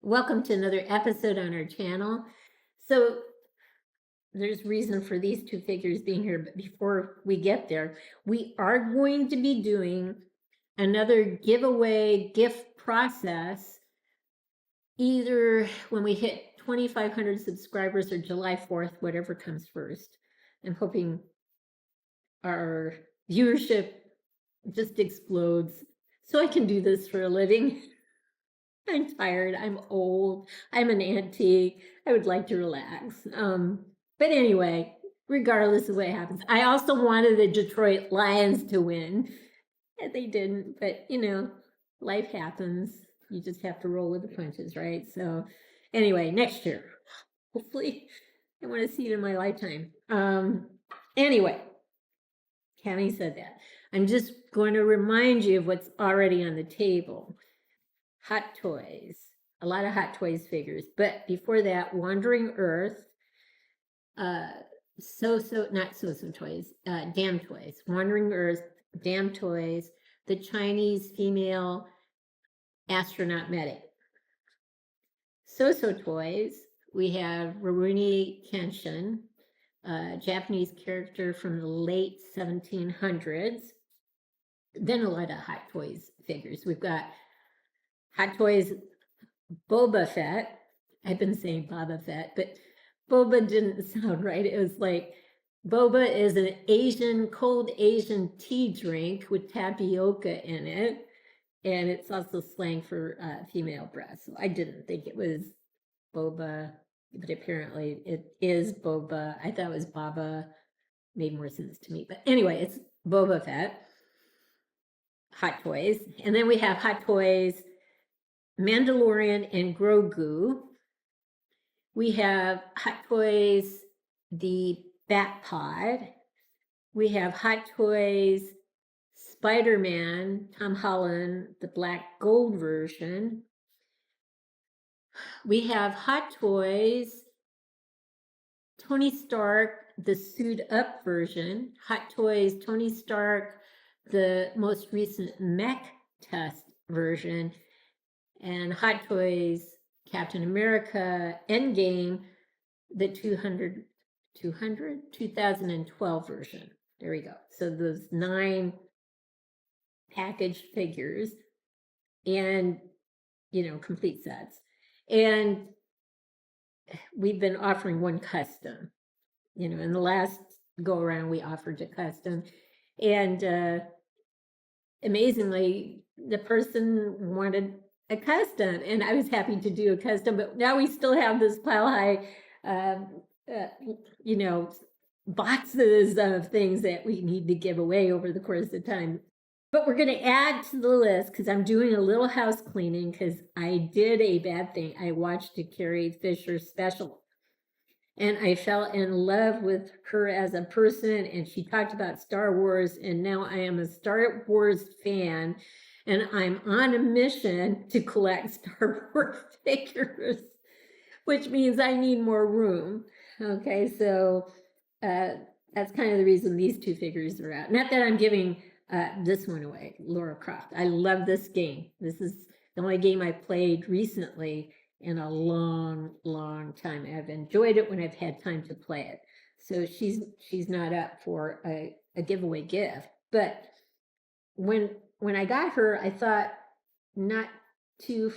Welcome to another episode on our channel. So there's reason for these two figures being here, but before we get there, we are going to be doing another giveaway gift process either when we hit 2,500 subscribers or July 4th, whatever comes first. I'm hoping our viewership just explodes so I can do this for a living. I'm tired, I'm old, I'm an antique, I would like to relax. But anyway, regardless of what happens, I also wanted the Detroit Lions to win. And they didn't, but life happens. You just have to roll with the punches, right? So anyway, next year, hopefully, I want to see it in my lifetime. Anyway, having said that, I'm just going to remind you of what's already on the table. Hot Toys, a lot of Hot Toys figures. But before that, Wandering Earth, not So-So Toys, Damn Toys, Wandering Earth, Damn Toys, the Chinese female astronaut medic. So-So Toys, we have Rurouni Kenshin, a Japanese character from the late 1700s. Then a lot of Hot Toys figures. We've got Hot Toys Boba Fett. I've been saying Boba Fett, but Boba didn't sound right. It was like Boba is an cold Asian tea drink with tapioca in it. And it's also slang for female breasts. So I didn't think it was Boba, but apparently it is Boba. I thought it was Baba. Made more sense to me. But anyway, it's Boba Fett. Hot Toys. And then we have Hot Toys Mandalorian and Grogu. We have Hot Toys, the Bat Pod. We have Hot Toys, Spider-Man, Tom Holland, the black gold version. We have Hot Toys, Tony Stark, the suit up version. Hot Toys, Tony Stark, the most recent mech test version. And Hot Toys Captain America Endgame, the 2012 version. There we go. So those 9 packaged figures and, complete sets. And we've been offering one custom. In the last go around, we offered a custom. And amazingly, the person wanted a custom, and I was happy to do a custom, but now we still have this pile high, boxes of things that we need to give away over the course of time. But we're going to add to the list because I'm doing a little house cleaning because I did a bad thing. I watched a Carrie Fisher special, and I fell in love with her as a person, and she talked about Star Wars, and now I am a Star Wars fan. And I'm on a mission to collect Star Wars figures, which means I need more room. Okay, so that's kind of the reason these two figures are out. Not that I'm giving this one away, Lara Croft. I love this game. This is the only game I played recently in a long, long time. I've enjoyed it when I've had time to play it. So she's not up for a giveaway gift. But when I got her, I thought not too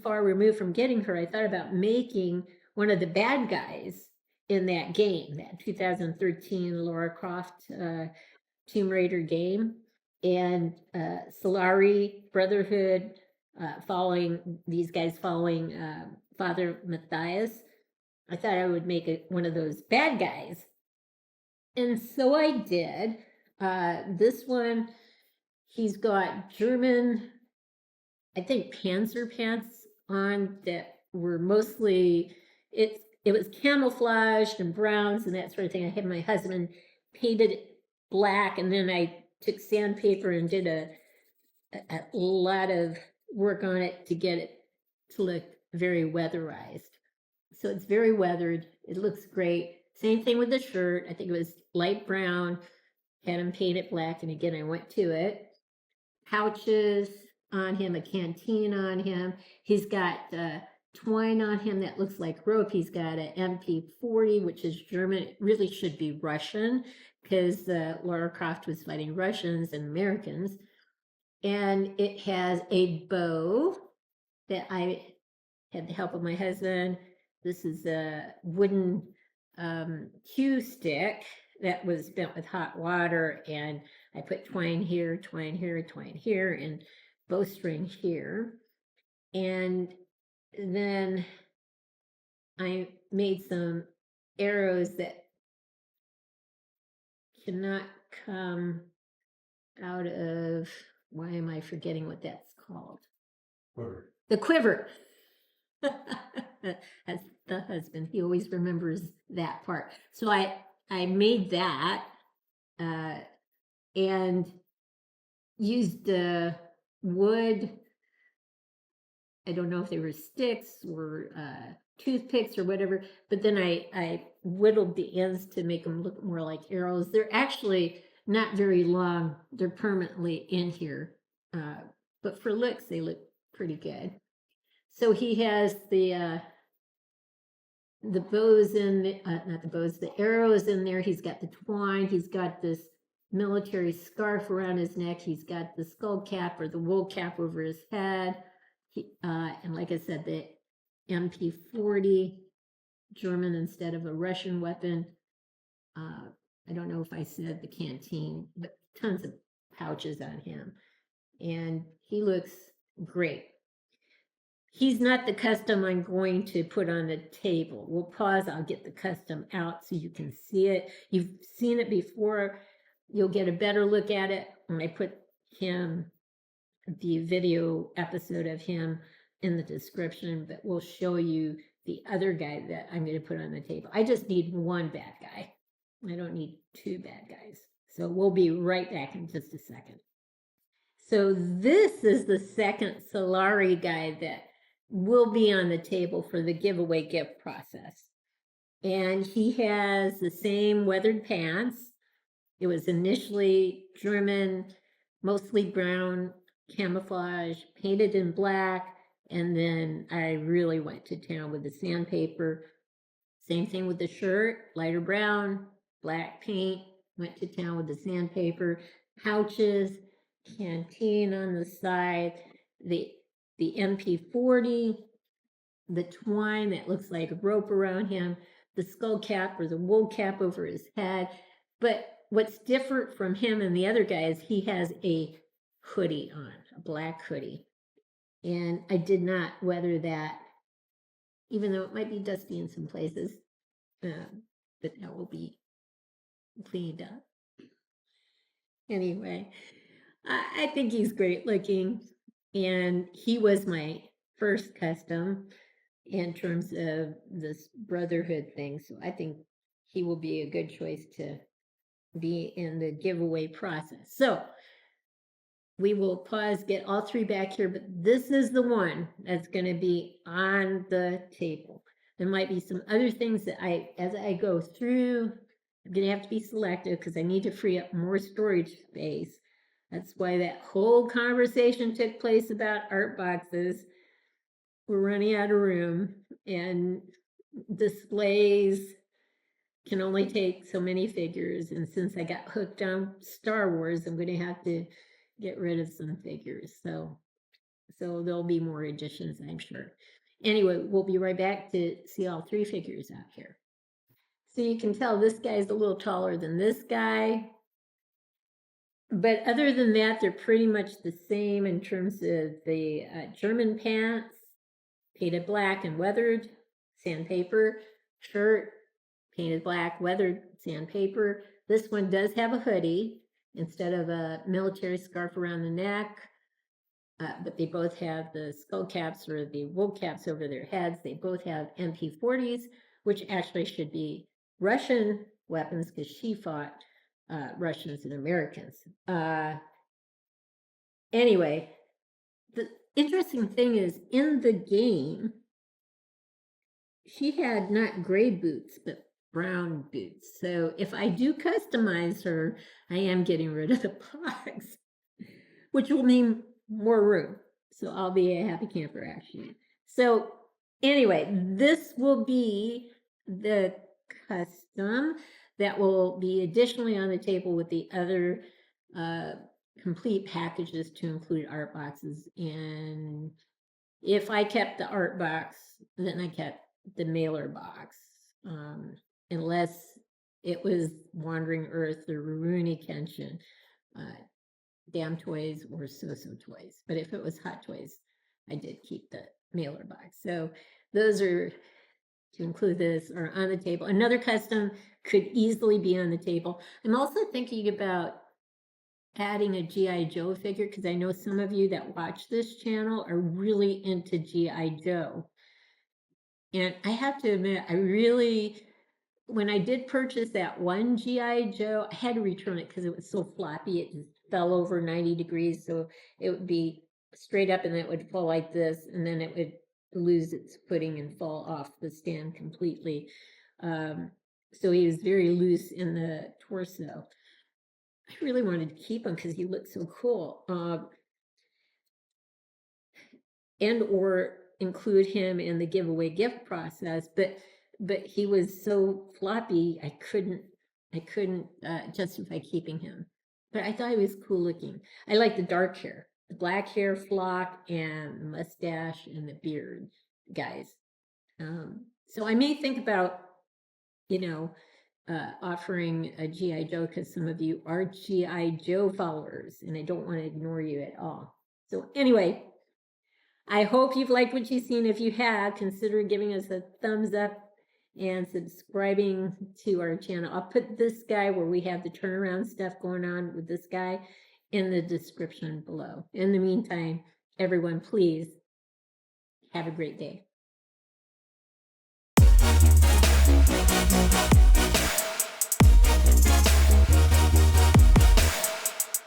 far removed from getting her, I thought about making one of the bad guys in that game, that 2013 Lara Croft Tomb Raider game, and Solarii Brotherhood following Father Mathias. I thought I would make one of those bad guys. And so I did. This one, he's got German, I think, Panzer pants on that were mostly, it was camouflaged and browns and that sort of thing. I had my husband painted it black, and then I took sandpaper and did a lot of work on it to get it to look very weatherized. So it's very weathered. It looks great. Same thing with the shirt. I think it was light brown. Had him paint it black, and again, I went to it. Pouches, on him, a canteen on him. He's got twine on him that looks like rope. He's got an MP40, which is German. It really should be Russian because Lara Croft was fighting Russians and Americans. And it has a bow that I had the help of my husband. This is a wooden cue stick that was bent with hot water, and I put twine here, twine here, twine here, and bowstring here. And then I made some arrows that cannot come out of, why am I forgetting what that's called? Quiver. The quiver. That's the husband. He always remembers that part. So I made that and used wood. I don't know if they were sticks or toothpicks or whatever, but then I whittled the ends to make them look more like arrows. They're actually not very long. They're permanently in here, but for looks, they look pretty good. So he has the bows in, not the bows, the arrows in there. He's got the twine. He's got this military scarf around his neck. He's got the skull cap or the wool cap over his head. And like I said, the MP40, German instead of a Russian weapon. I don't know if I said the canteen, but tons of pouches on him. And he looks great. He's not the custom I'm going to put on the table. We'll pause. I'll get the custom out so you can see it. You've seen it before. You'll get a better look at it when I put him, the video episode of him in the description, but we'll show you the other guy that I'm going to put on the table. I just need one bad guy. I don't need two bad guys. So we'll be right back in just a second. So this is the second Solarii guy that will be on the table for the giveaway gift process. And he has the same weathered pants. It was initially German, mostly brown, camouflage, painted in black, and then I really went to town with the sandpaper. Same thing with the shirt, lighter brown, black paint, went to town with the sandpaper, pouches, canteen on the side, the MP40, the twine that looks like a rope around him, the skull cap or the wool cap over his head. But what's different from him and the other guys, he has a hoodie on, a black hoodie. And I did not weather that, even though it might be dusty in some places, but that will be cleaned up. Anyway, I think he's great looking, and he was my first custom in terms of this brotherhood thing. So I think he will be a good choice to be in the giveaway process. So we will pause, get all three back here, but this is the one that's going to be on the table. There might be some other things that as I go through, I'm going to have to be selective because I need to free up more storage space. That's why that whole conversation took place about art boxes. We're running out of room, and displays can only take so many figures. And since I got hooked on Star Wars, I'm going to have to get rid of some figures. So there'll be more additions, I'm sure. Anyway, we'll be right back to see all three figures out here. So you can tell this guy's a little taller than this guy. But other than that, they're pretty much the same in terms of the German pants, painted black and weathered, sandpaper, shirt, painted black, weathered, sandpaper. This one does have a hoodie instead of a military scarf around the neck, but they both have the skull caps or the wool caps over their heads. They both have MP40s, which actually should be Russian weapons because she fought Russians and Americans. Anyway, the interesting thing is in the game, she had not gray boots, but brown boots. So if I do customize her, I am getting rid of the box, which will mean more room. So I'll be a happy camper, actually. So anyway, this will be the custom that will be additionally on the table with the other complete packages to include art boxes. And if I kept the art box, then I kept the mailer box, unless it was Wandering Earth or Rurouni Kenshin, Damn Toys or So-So Toys. But if it was Hot Toys, I did keep the mailer box. So those are to include this are on the table. Another custom could easily be on the table. I'm also thinking about adding a G.I. Joe figure because I know some of you that watch this channel are really into G.I. Joe. And I have to admit, when I did purchase that one G.I. Joe, I had to return it because it was so floppy. It just fell over 90 degrees. So it would be straight up and then it would fall like this. And then it would lose its footing and fall off the stand completely. So he was very loose in the torso. I really wanted to keep him because he looked so cool. And or include him in the giveaway gift process, but he was so floppy, I couldn't justify keeping him. But I thought he was cool looking. I like the dark hair, the black hair flock and the mustache and the beard guys. So I may think about, offering a G.I. Joe because some of you are G.I. Joe followers and I don't want to ignore you at all. So anyway, I hope you've liked what you've seen. If you have, consider giving us a thumbs up and subscribing to our channel. I'll put this guy where we have the turnaround stuff going on with this guy in the description below. In the meantime, everyone, please have a great day.